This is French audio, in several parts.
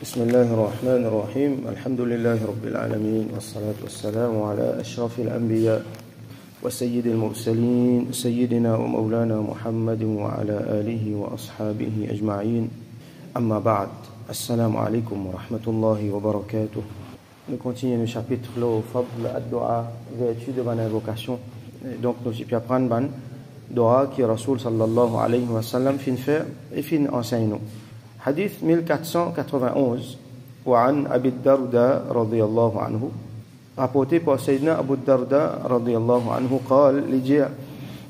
بسم الله الرحمن الرحيم الحمد لله رب العالمين والصلاة والسلام على أشرف الأنبياء وسيد المرسلين سيدنا ومولانا محمد وعلى آله وأصحابه أجمعين أما بعد السلام عليكم ورحمة الله وبركاته. Nous continuons le chapitre le fable ad-doa, vertu de bonne invocation. Donc nous allons apprendre ban doa qui Rasoul sallallahu alayhi wa sallam fin faire et fin enseigne nous. حديث 1491 وعن أبي الدرداء رضي الله عنه rapporté par سيدنا أبو الدرداء رضي الله عنه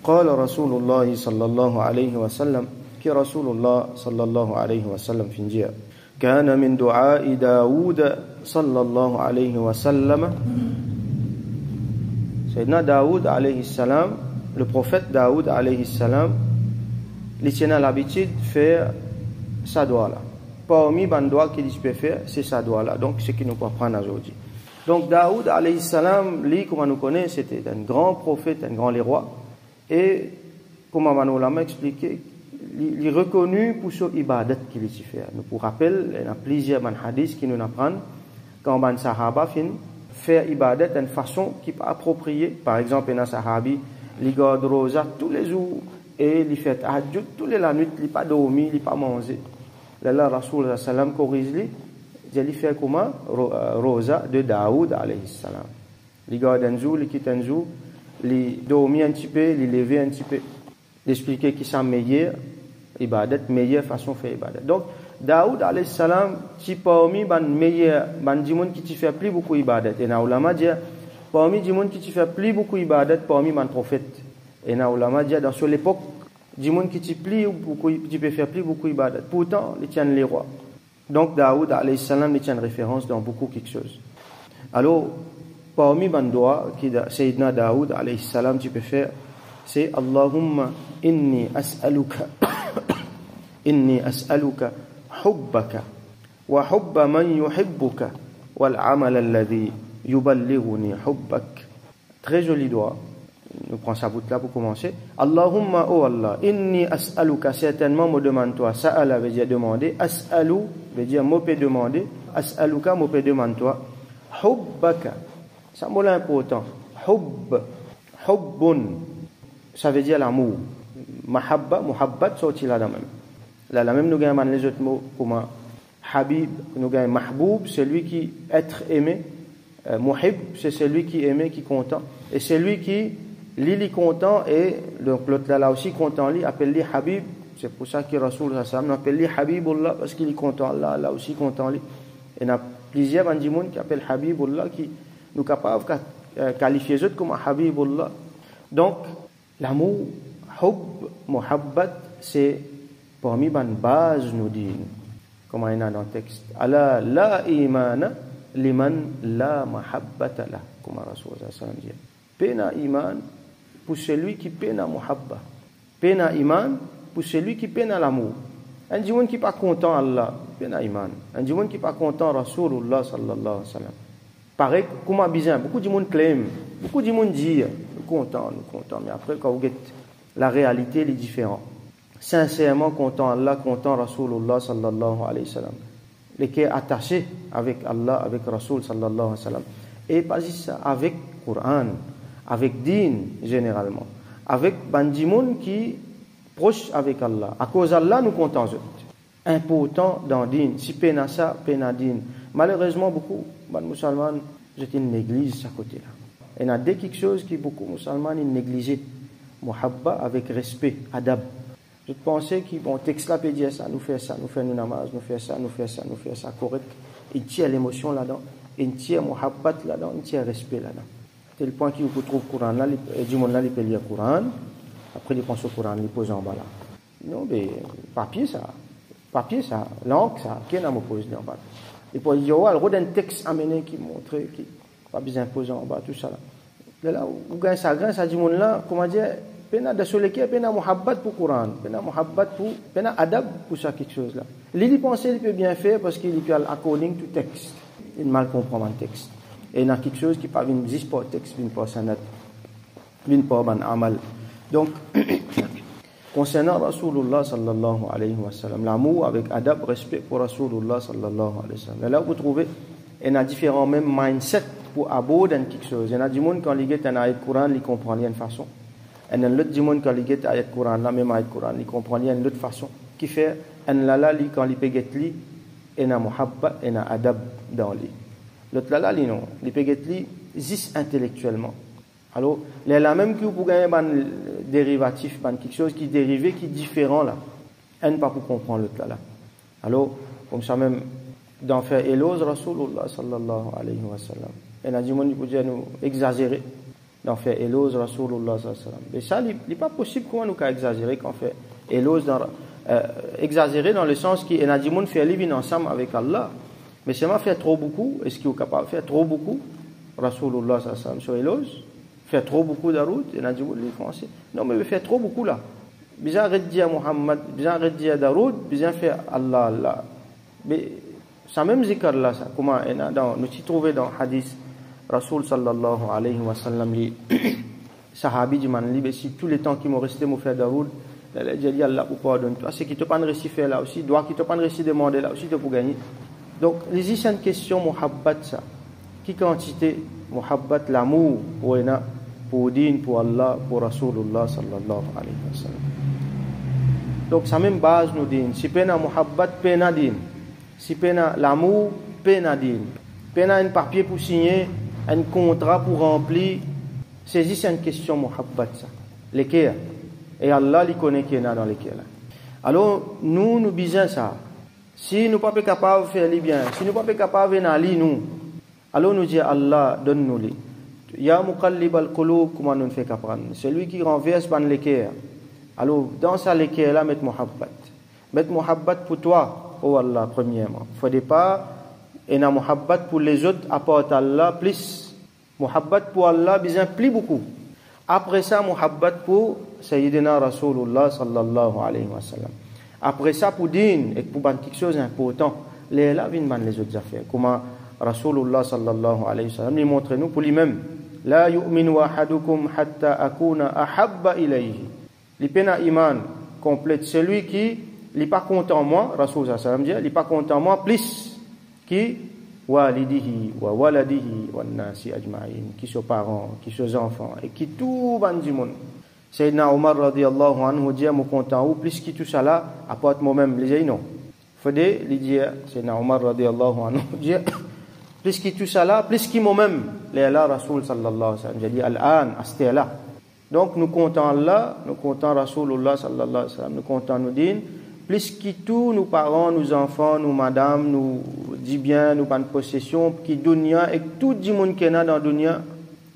قال رسول الله صلى الله عليه وسلم كي رسول الله صلى الله عليه وسلم في نجيا كان من دعاء داود صلى الله عليه وسلم سيدنا داود عليه السلام le prophète Daoud alayhi salam il tient l'habitude de faire sa doigt là. Parmi les doigts qu'il peut faire, c'est sa doigt là. Donc, c'est ce qu'il nous peut apprendre aujourd'hui. Donc, Daoud alayhi salam, lui, comme on nous connaît, c'était un grand prophète, un grand roi. Et, comme on l'a expliqué, il est reconnu pour son ibadat qu'il a fait. Nous pour rappel, il y a plusieurs hadiths qui nous apprennent quand les sahaba faire ibadat d'une façon qui est appropriée. Par exemple, un sahabi, il garde rosa tous les jours et il fait tahajjud toutes les nuits, il n'a pas dormi, il n'a pas mangé. Là, Rasoul sallam corrige lui, il fait comment rosa de Daoud alayhi salam. Il garde un jour, il quitte un jour, il dormit un petit peu, il levé un petit peu, d'expliquer qui sont meilleurs ibadat, meilleure façon de faire ibadat. Donc Daoud alayhi salam, si parmi les meilleurs, les gens qui fait plus beaucoup ibadat, et na ulama dit parmi les gens qui fait plus beaucoup ibadat, parmi les prophètes, et na ulama dit dans cette époque du monde qui peut faire plus beaucoup ibadat. Pourtant, ils tiennent les rois. Donc, Daoud, alayhi salam, ils tiennent référence dans beaucoup quelque chose. Alors, parmi les doigts que Sayyidina Daoud, alayhi salam, tu peux faire, c'est Allahumma inni as'aluka hubbaka wa hubba man yuhibbuka wal amal alladhi yuballighuni hubbak. Très joli doigt. Nous prenons sa bout là pour commencer. Allahumma, oh Allah, inni as'aluka, certainement me demande toi. Sa'ala veut dire demander. As'alu veut dire me peut demander. As'aluka me peut demander toi. Hubbaka, ça mot important. Hubbun, ça veut dire l'amour. Mahabba, muhabbat, sorti là même. Là même nous gagnons les autres mots comme habib, nous gagnons mahboub, celui qui être aimé. Muhib, c'est celui qui aimé, qui content. Et celui qui Lili content et donc l'autre là aussi content lui appelle lui Habib. C'est pour ça que Rasoul sallam appelle lui Habibullah parce qu'il est content là aussi content lui. Et il y a plusieurs gens qui appellent Habibullah qui nous capables de qualifier eux comme Habibullah. Donc l'amour, hub, muhabbat, c'est parmi les bases nous dit comme il y a dans le texte. Ala la imana liman la mahabbata la comme Rasoul sallam dit. Pena iman pour celui qui peine à muhabba. Pena iman pour celui qui peine à l'amour. Un diwan qui pas content Allah, pena iman. Un diwan qui pas content Rasulullah sallallahu alayhi wa sallam. Pareil comme à Bizan, beaucoup de monde claim, beaucoup de monde dit nous content, mais après quand vous êtes la réalité elle est différente. Sincèrement content Allah, content Rasulullah sallallahu alayhi wa sallam. Les qui est attaché avec Allah, avec Rasul sallallahu alayhi wa sallam. Et pas juste ça, avec Coran, avec din généralement, avec bandimoun qui proche avec Allah. À cause d'Allah, nous comptons important dans din. Si pena ça, pena din. Malheureusement, beaucoup de musulmans, j'étais une néglige à côté là. Et il y a quelque chose qui beaucoup de musulmans négligent. Muhabba avec respect, adab. Je pensais que bon texte là peut dire ça, nous fait ça, nous fait nos namaz, nous fait ça, correct. Il tient l'émotion là-dedans, il tient muhabbat là-dedans, il tient respect là-dedans. Tel point qu'il vous trouve le Coran là, du monde là, il peut lire le Coran, après il pense au Coran, il pose en bas là. Non, mais papier ça, langue ça, qui n'a pas posé en bas. Et puis il y a un texte amené qui montre, qui pas besoin de poser en bas, tout ça là. Là, vous gagnez ça, grâce à du monde là, comment dire, pena de soleil, pena muhabbat pour le Coran, pena adab pour ça quelque chose là. Il pense qu'il peut bien faire parce qu'il peut according to texte. Il mal comprend un texte. Et il y a quelque chose qui parle d'une texte, d'une pas sanat, d'une pas ban amal. Donc, Concernant Rasulullah sallallahu alayhi wa sallam, l'amour avec adab, respect pour Rasulullah sallallahu alayhi wa sallam. Là, vous trouvez, il y a différents mêmes mindsets pour aborder quelque chose. Il y a des gens qui ont un ayat Coran, ils comprennent d'une façon. Il y a d'autres gens qui ont un ayat Coran, la même ayat Coran, ils comprennent d'une autre façon. Qui fait, il y a des quand ils pèguent li, il y a muhabba, il y a adab dans li. L'autre là, non, les pèguent li, zis intellectuellement. Alors, il y a la même que pour gagner un dérivatif, quelque chose qui est dérivé, qui est différent là. Elle n'est pas pour comprendre l'autre là. Alors, comme ça même, d'en faire éloge Rasulullah sallallahu alayhi wa sallam. Et la dimon peut dire nous exagérer, d'en faire éloge Rasulullah sallallahu alayhi wa sallam. Mais ça, il n'est pas possible comment nous exagérer quand on fait éloge, exagérer dans le sens qu'il y a des gens qui vivent ensemble avec Allah. Mais c'est moi faire trop beaucoup, est-ce qu'il est capable de faire trop beaucoup Rasulullah sallallahu alayhi wa sallam sur éloge? Faire trop beaucoup de route, il y a des français. Non, mais faire trop beaucoup là. Bizarre de dire Muhammad, bizarre de dire Daroud, bizarre de faire Allah, Allah. Mais ça même zikr là, ça. Comment nous t'y trouvons dans le hadith, Rasoul sallallahu alayhi wa sallam, les sahabis du man, si tous les temps qui m'ont resté, m'ont fait Daroud, j'ai dit Allah pour pardonner-toi. C'est qui te pas réussi faire là aussi, doit qui te pas réussi demander là aussi, te pour gagner. Donc, les ici, c'est une question, Muhabbat, ça. Qui quantité, Muhabbat, l'amour, pour din, pour Allah, pour Rasulullah sallallahu alayhi wa sallam. Donc, sa même base nous dit, si pena muhabbat, pena din. Si pena l'amour, pena din. Pena un papier pour signer, un contrat pour remplir. C'est juste une question muhabbat, ça. Lesquels. Et Allah, il connaît qui est dans lesquels. Alors, nous disons ça. Si nous ne sommes pas capables de faire les bien, si nous ne sommes pas capables de faire nous, alors nous disons Allah, donne-nous-les. Ya muqallib al-qulub, comment nous fait qu'apprendre? Celui qui renverse ban l'équerre. Alors, dans sa l'équerre là, mettre muhabbat. Mettre muhabbat pour toi, oh Allah, premièrement. Il ne faudrait pas, et na muhabbat pour les autres, apporte Allah, plus. Muhabbat pour Allah, besoin plus beaucoup. Après ça, muhabbat pour Sayyidina Rasulullah sallallahu alayhi wa sallam. Après ça, pour din, et pour quelque chose d'important, les là viennent ban les autres affaires. Comment Rasulullah sallallahu alayhi wa sallam, il montre nous pour lui-même. La yu'minu ahadukum hatta akuna ahabba ilayhi. L'ipena iman complète celui qui n'est pas content moi, Rasul sallallahu alayhi wa sallam dit, il n'est pas content moi plus qui walidihi wa waladihi wa nasi ajma'in, qui sont parents, qui sont enfants et qui tout bandi monde. Sayyidina Omar radiyallahu anhu dit mon content ou plus qui tout ça là apporte moi-même les non. Faudrait lui dire Sayyidina Omar radiyallahu anhu dit plus qui tout ça là, plus qui moi-même, les là Rasoul sallallahu alayhi wa sallam. J'ai dit Al-An, c'était là. Donc nous comptons Allah, nous comptons Rasoulullah sallallahu alayhi wa sallam, nous comptons nous din, plus qui tout, nos parents, nos enfants, nos madames, nous dit bien, nous pas de possession, qui dunya, et tout le monde qui est dans la dunya,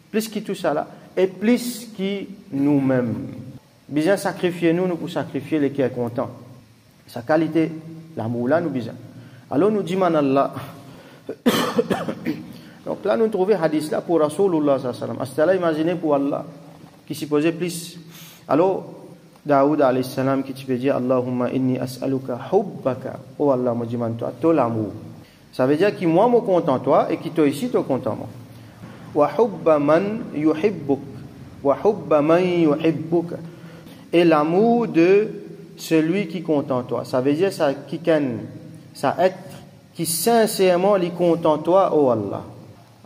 plus qui tout ça là, et plus qui nous-mêmes. Bien sacrifier nous pour sacrifier les qui est content. Sa qualité, l'amour là, nous besoin. Alors nous disons Allah. Donc là, nous trouvons hadith là pour Rasulullah sallallahu alayhi wa sallam. Astala, imaginez pour Allah, qui s'y posait plus. Alors, Daoud alayhi salam qui peut dire Allahumma inni as'aluka hubbaka. Oh Allah, moi dis-moi toi l'amour. Ça veut dire que moi, me content toi et qui toi ici, toi content moi. Wa hubba man yuhibbuk. Wa hubba man yuhibbuka. Et l'amour de celui qui content toi. Ça veut dire ça qui ça être qui sincèrement les content toi, oh Allah.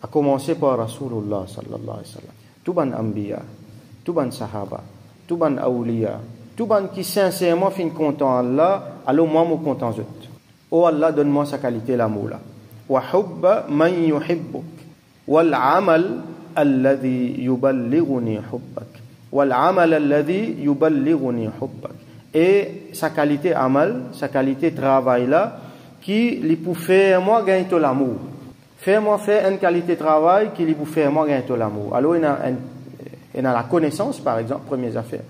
À commencer par Rasulullah sallallahu alayhi wa sallam. Tout ban anbiya, tout ban sahaba, tout ban awliya, tout ban qui sincèrement fin content Allah, alors moi me content eux. Oh Allah, donne-moi sa qualité l'amour là. Wa hubba man yuhibbuk wal amal alladhi yuballighuni hubbak. Wal amal alladhi yuballighuni hubbak. Et sa qualité amal, sa qualité travail là qui lui pour faire moi gagner tout l'amour. Faire une qualité de travail qui lui pour faire moi gagner tout l'amour. Alors il a la connaissance par exemple, première affaire.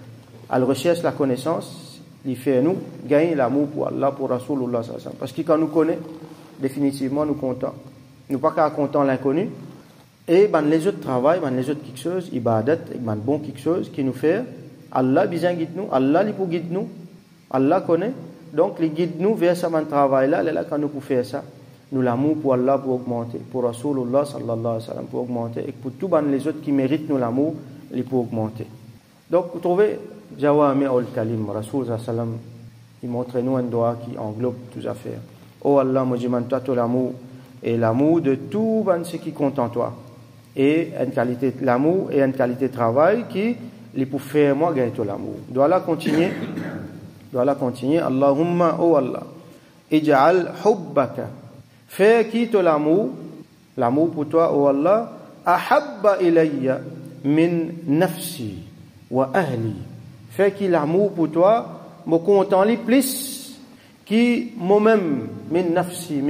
Elle recherche la connaissance, il fait nous gagner l'amour pour Allah, pour Rasulullah sallallahu alayhi wa sallam. Parce que quand nous connaît, définitivement nous comptons. Nous pas qu'à compter l'inconnu. Et ben les autres travail, ben les autres quelque chose, ibadat, ben bon quelque chose qui nous fait Allah bien guide nous, Allah lui pour guide nous, Allah connaît. Donc, les guide nous vers ce travail là, là quand nous pouvons faire ça, nous l'amour pour Allah pour augmenter, pour Rasulullah sallallahu alayhi wa sallam pour augmenter, et pour tous les autres qui méritent nous l'amour, les pour augmenter. Donc, vous trouvez, Jawami al-Kalim, Rasul sallam, il montre nous un doigt qui englobe toutes affaires. Oh Allah, moi je demande toi l'amour, et l'amour de tout ce qui compte en toi. Et une qualité de l'amour et une qualité de travail qui les pour faire moi gagner l'amour. Doit la continuer. Allahumma, oh Allah, ij'al hubbaka, fais qui te l'amour pour toi, oh Allah, ahabba ilayya min nafsi wa ahli, fais qui l'amour pour toi me content li plus qui moi-même, min nafsi,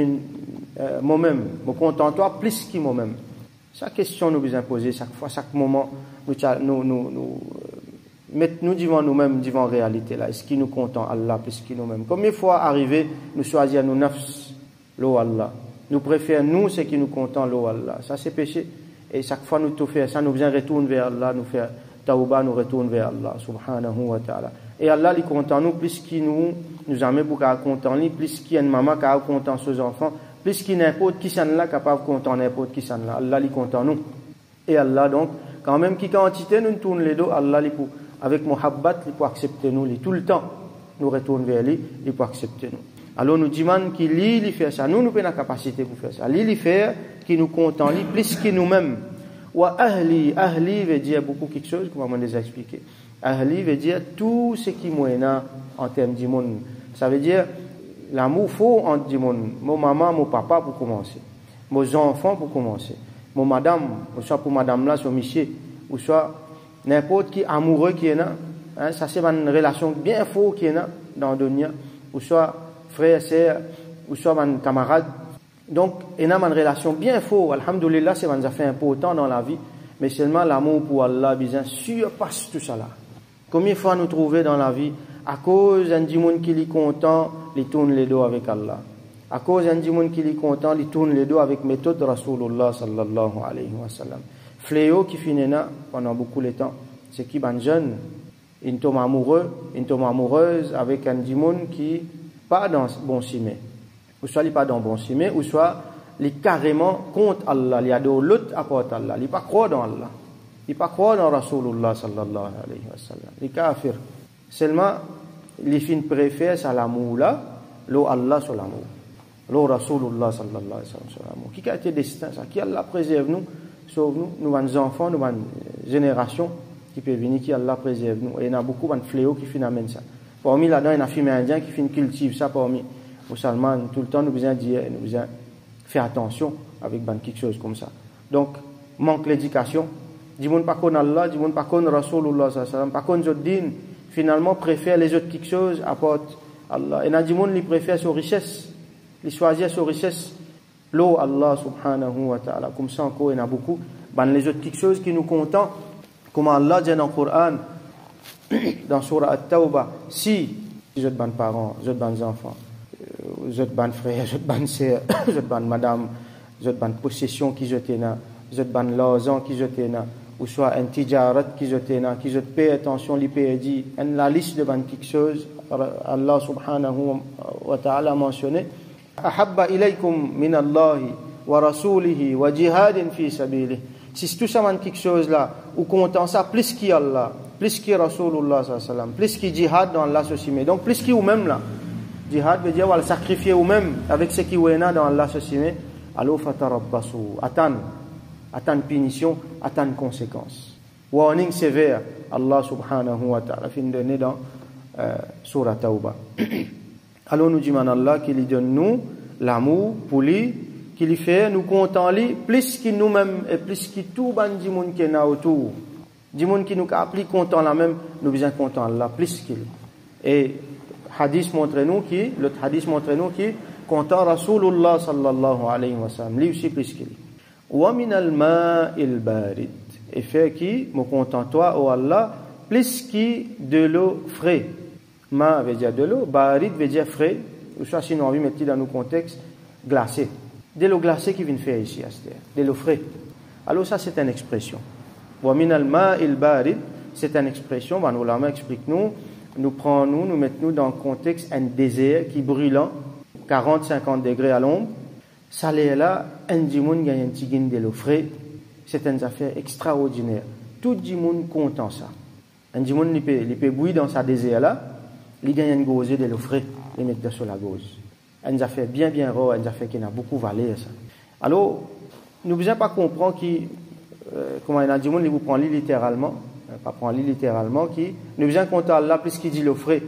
moi-même, me content toi plus qui moi-même. Sa question nous vous imposer chaque fois, chaque moment, nous devant nous-mêmes, devant réalité là. Est-ce qu'il nous content Allah plus qu'il nous-mêmes? Combien de fois arrivé, nous choisir nous nafs, l'eau Allah. Nous préférons nous ce qui nous content l'eau Allah. Ça c'est péché. Et chaque fois nous tout faire ça, nous besoin retourner vers Allah, nous faire tauba, nous retourner vers Allah, subhanahu wa ta'ala. Et Allah il content nous plus qu'il nous amène pour qu'il content lui, plus qu'il y a une maman qui a content ses enfants, plus qu'il n'importe qui s'en là capable content n'importe qui s'en là. Allah il content nous. Et Allah donc quand même qui quantité nous tourne les dos, Allah il pour avec muhabbat, il peut accepter nous tout le temps. Nous retournons vers lui, il peut accepter nous. Alors nous demandons qu'il il fait ça. Nous avons la capacité pour faire ça. Il fait qui nous content lui plus que nous-mêmes. Wa ahli veut dire beaucoup quelque chose, comme on les a expliqué. Ahli veut dire tout ce qui moyena en termes du monde. Ça veut dire l'amour faux entre du monde. Mon maman, mon papa pour commencer. Mes enfants pour commencer. Mon madame, ou soit pour madame là, soit monsieur, ou soit n'importe qui amoureux qui est là, hein, ça c'est une relation bien forte qui est là dans le dunya, ou soit frère, sœur, ou soit un camarade. Donc, il y a une relation bien forte. Alhamdulillah, c'est un affaire important dans la vie, mais seulement l'amour pour Allah, bien surpasse tout ça là. Combien de fois nous trouvons dans la vie, à cause d'un monde qui est content, il tourne les dos avec Allah. À cause d'un monde qui est content, il tourne les dos avec méthode Rasulullah sallallahu alayhi wa sallam. Fléau qui finit là pendant beaucoup de temps, c'est qui ban jeune, ils tombent amoureux, ils tombent amoureuses avec un monde qui pas dans bon cimé, ou soit il pas dans bon cimé, ou soit il carrément contre Allah, il y a de l'autre à part Allah, il pas croire dans Allah, il pas croire dans Rasulullah sallallahu alayhi wa sallam, il kafir. Seulement les fins préfèrent ça l'amour là, l'eau Allah sur l'amour, l'eau Rasulullah sallallahu alayhi wa sallam sur l'amour. Qui a été destin ça, qui Allah préserve nous. Sauve-nous, nous avons des enfants, nous avons une génération qui peut venir, qui Allah préserve nous. Et il y a beaucoup de fléaux qui finissent ça. Parmi là-dedans, il y a des films indiens qui cultivent ça parmi les musulmans. Tout le temps, nous devons dire, nous devons faire attention avec quelque chose comme ça. Donc, manque l'éducation. Du monde pas connaît Allah, du monde pas connaît Rasulullah sallallahu alayhi wa sallam, pas connaît autres dînes, finalement préfère les autres quelque chose à part Allah. Et il y a du monde qui préfère sa richesse, qui choisit sa richesse. L'eau Allah subhanahu wa ta'ala, comme ça encore il y en a beaucoup, ben les autres quelque chose qui nous content, comme Allah dit dans le Coran, dans Surah At-Tawbah, si les autres parents, les autres enfants, les autres frères, les autres sœurs, les autres madame, les autres possessions qui étaient là, les autres l'argent qui étaient là, ou soit un tijarat qui étaient là, qui paient attention, les paient dit, la liste de quelque chose, Allah subhanahu wa ta'ala a mentionné, ahabba ilaykum min Allah wa rasulihi wa jihadin fi sabilih. Si tout ça man quelque chose là ou content ça plus qui Allah, plus qui Rasulullah sallallahu alayhi wa sallam, plus qui jihad dans Allah société. Donc plus qui ou même là. Jihad veut dire va le sacrifier ou même avec ce qui est dans Allah société. Alors fatarabbasu, attendre punition, attendre conséquences. Warning sévère Allah subhanahu wa ta'ala fin donné dans surah Tawbah. Alors nous disons à Allah qu'il lui donne nous l'amour pour lui, qu'il lui fait nous content lui, plus qu'il nous-mêmes et plus qu'il tout ban du monde qui est là autour. Du monde qui nous a plus content là même, nous besoin content Allah, plus qu'il. Et hadith montre nous qui, l'autre hadith montre nous qui, content Rasulullah sallallahu alayhi wa sallam, lui aussi plus qu'il. Wa min al-ma'il barid. Et fait qui, me content toi, oh Allah, plus qui de l'eau frais. Ma veut dire de l'eau, barid veut dire frais, ou soit sinon on veut mettre dans nos contextes, glacé. De l'eau glacée qui vient faire ici à cette terre, de l'eau frais. Alors ça c'est une expression. Wa min al-ma'il barid, c'est une expression, ben, l'ulama explique nous prenons, nous mettons dans le contexte un désert qui est brûlant, 40-50 degrés à l'ombre. Ça là, un du monde gagne un petit de l'eau frais, c'est une affaire extraordinaire. Tout le monde content ça. Un dimon il peut bouillir dans sa désert là, il gagne une gauze de l'offrir, il met sur la gauze. Elle nous a fait bien rare, elle nous a fait qu'il a beaucoup valé ça. Alors, nous ne besoin pas comprendre qui comment il a dit il vous prend littéralement, pas prendre littéralement qui nous besoin compter Allah plus qu'il dit l'offrir.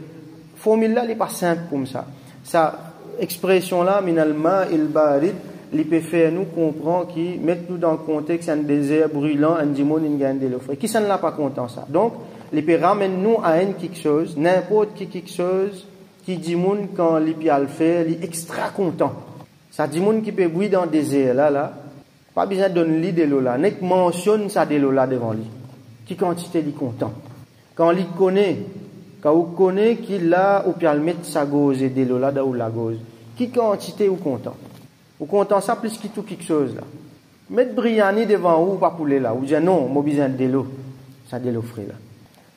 Formule là, elle n'est pas simple comme ça. Ça expression là minal ma'il barid, il peut faire nous comprendre qui mettre nous dans le contexte un désert brûlant, un dimon il gagne de l'offrir. Qui ça ne l'a pas content ça. Donc, il peut ramener nous à quelque chose, n'importe qui quelque chose qui dit moun quand il peut le faire, il est extra content. Ça dit moun qui peut bouillir dans le désert là, pas besoin de donner de l'eau là, n'est que mentionne ça de l'eau là devant lui. Qui quantité il est content. Quand il connaît, quand vous connaît qu'il a ou peut mettre sa gauze et de l'eau là où la gauze. Qui quantité ou content. Ou content ça plus que tout quelque chose là. Mettre Briani devant vous pas poulet là, ou dire non, moi besoin de l'eau. Ça de l'eau frais là.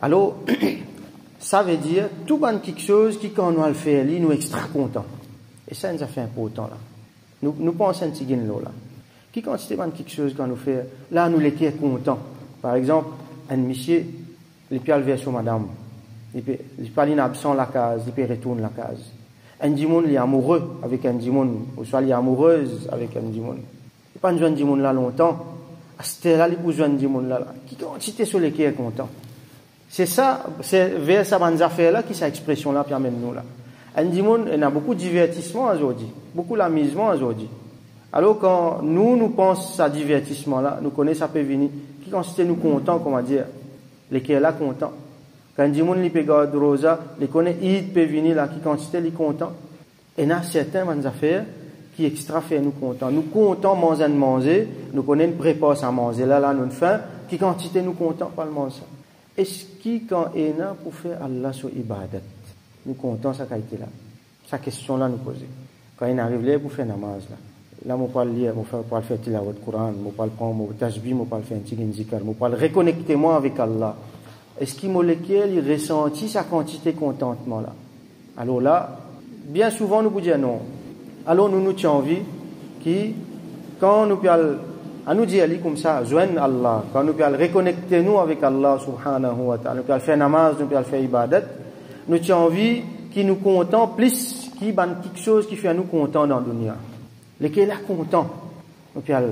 Alors ça veut dire tout ban quelque chose qui quand on le fait, nous extra content. Et ça nous a fait important là. Nous pensons un petit gain là. Qui quantité ban quelque chose quand nous fait là nous les content. Par exemple, un monsieur il peut aller sur madame. Il peut aller absent la case, il peut retourner la case. Un dimon il est amoureux avec un dimon ou soit il est amoureuse avec un dimon. Il pas besoin de dimon là longtemps. À cette là il besoin de dimon là. Qui quantité sur les qui est content. C'est ça, c'est vers ça bonnes affaires là qui cette expression là permet nous là. Un dimon, il y a beaucoup de divertissement aujourd'hui, beaucoup d'amusement aujourd'hui. Alors quand nous pensons à divertissement là, nous connaissons ça peut venir. Qui quantité nous content, comment dire, les qui est là content. Quand un dimon il peut garder rosa, les connaît il peut venir là qui quantité il content. Et il y a certaines bonnes affaires qui extra fait nous content. Nous content manger, nous connaissons préparer à manger là nous faim, qui quantité nous content pas le manger. Est-ce qui quand est là pour faire Allah sur ibadat? Nous comptons ça qualité là. Sa question là nous poser. Quand il arrive là pour faire namaz là. Là on parle lire, on parle faire tilawat Coran, on parle prendre mon tasbih, on parle faire un petit zikr, on parle reconnecter moi avec Allah. Est-ce qu'il molécule il ressentit sa quantité contentement là? Alors là, bien souvent nous vous dire non. Alors nous tiens envie qui quand nous parle à nous dire comme ça, joindre Allah, quand nous pouvons reconnecter nous avec Allah subhanahu wa ta'ala, nous pouvons faire namaz, nous pouvons faire ibadat, nous avons envie qui nous content plus, qui ban quelque chose qui fait nous content dans le dunya. Lesquels là content, nous pouvons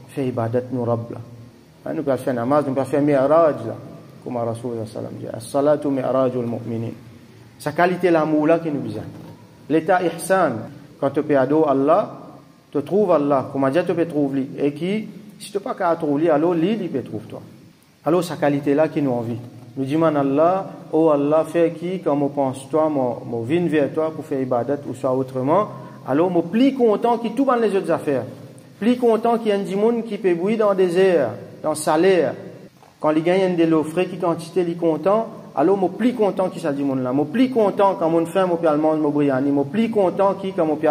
faire ibadat nous rabb là. Nous pouvons faire namaz, nous pouvons faire mi'raj là, comme Rasulullah sallam dit, as-salatu mi'rajul mu'minin. Sa qualité l'amour là qui nous besoin. L'état ihsan, quand tu peux adorer Allah, tu trouves Allah, comment dire tu peux trouver lui, et qui, si tu n'as pas qu'à trouver lui, alors lui, il peut trouver toi. Alors, sa qualité là qui nous envie. Nous disons Allah, oh Allah, fais qui, quand on pense toi, moi viens vers toi pour faire ibadat ou soit autrement, alors moi plus content qui tout dans les autres affaires. Plus content qu'il y a un dimon qui peut bouillir dans le désert, dans le salaire. Quand il gagne de l'eau frais, qui quantité il est content, alors moi plus content qui ça dimon là. Moi plus content quand mon faim, moi peut manger mon briani. Moi plus content qui quand moi peut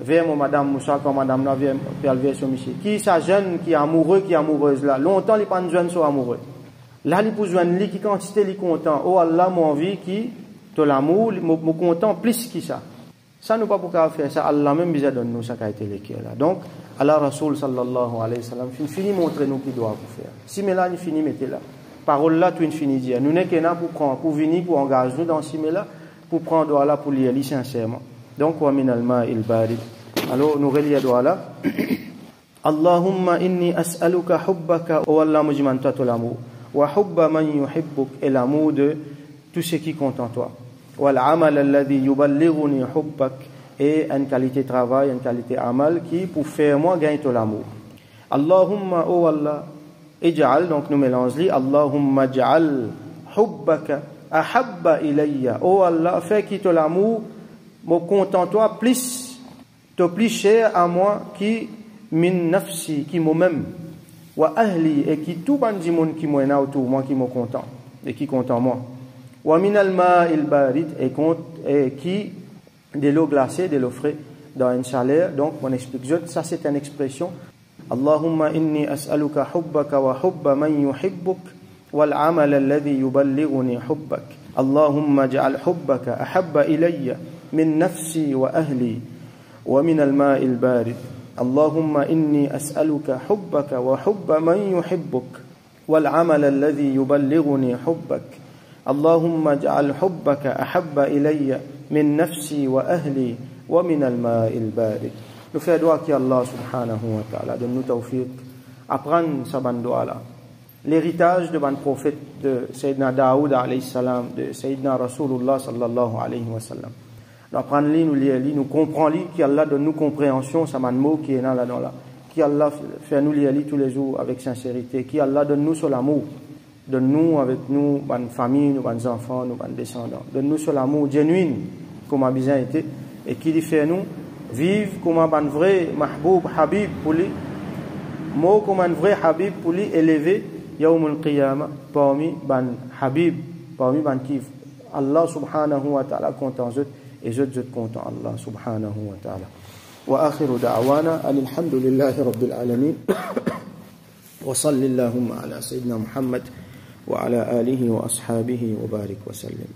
vers mon madame Moussa, quand madame là vient vers son monsieur. Qui ça jeune qui est amoureux, qui est amoureuse là. Longtemps les pas de jeunes sont amoureux. Là les pour joindre lui qui quantité il est content. Oh Allah mon envie qui de l'amour, mon content plus qui ça. Ça nous pas pour faire ça. Allah même besoin donne nous ça qui a été l'équerre là. Donc Allah Rasoul sallallahu alayhi wa sallam fini montrer nous qui doit vous faire. Si mais là il finit mettez là. Parole là tout infini dire. Nous n'est que là pour prendre pour venir pour engager nous dans si mais là pour prendre là pour lire sincèrement. Donc wa min al-ma'il barid. Alors nous relions doigt là. Allahumma inni as'aluka hubbaka wa Allah mujman ta l'amour wa hubba man yuhibbuk et l'amour de tout ce qui compte en toi. Wal amal alladhi yuballighuni hubbak et une qualité de travail, une qualité amal qui pour faire moi gagner ton amour. Allahumma oh Allah ij'al donc nous mélangeons li Allahumma ij'al hubbaka ahabba ilayya. Oh Allah fais qui ton amour me content toi plus cher à moi qui min nafsi qui moi-même wa ahli et qui tout bandi monde qui moi autour moi qui me content et qui content moi wa min al ma'il barid et qui de l'eau glacée de l'eau fraîche dans une chaleur. Donc on explique ça c'est une expression Allahumma inni as'aluka hubbaka wa hubba man yuhibbuk wal amal alladhi yuballighuni hubbak Allahumma ij'al hubbaka ahabba ilayya من نفسي وأهلي ومن الماء البارد اللهم إني أسألك حبك وحب من يحبك والعمل الذي يبلغني حبك اللهم اجعل حبك أحب إلي من نفسي وأهلي ومن الماء البارد. Nous faisons doigt qui Allah subhanahu wa ta'ala donne nous tawfiq apprendre sa bande doigt là. L'héritage de ban prophète de Sayyidina Daoud alayhi salam, de Sayyidina Rasulullah sallallahu alayhi wa sallam. Nous apprendre li, nous lire li, nous comprendre li, qui Allah donne nous compréhension, ça man mot qui est là dans là. Qui Allah fait nous lire li tous les jours avec sincérité, qui Allah donne nous sur l'amour. Donne-nous avec nous, ban famille, nous, ban enfants, nous, ban descendants. Donne-nous sur l'amour genuine, comme a bien été, et qui fait nous vivre comme un vrai mahboub, habib pour lui, mot comme un vrai habib pour lui élevé, yawm al-qiyamah, parmi ban habib, parmi ban qui Allah subhanahu wa ta'ala content eux, et eux content Allah subhanahu wa ta'ala. Wa akhiru da'wana, alhamdulillahi rabbil alamin, wa salli Allahumma ala sayyidina Muhammad وعلى آله وأصحابه وبارك وسلم.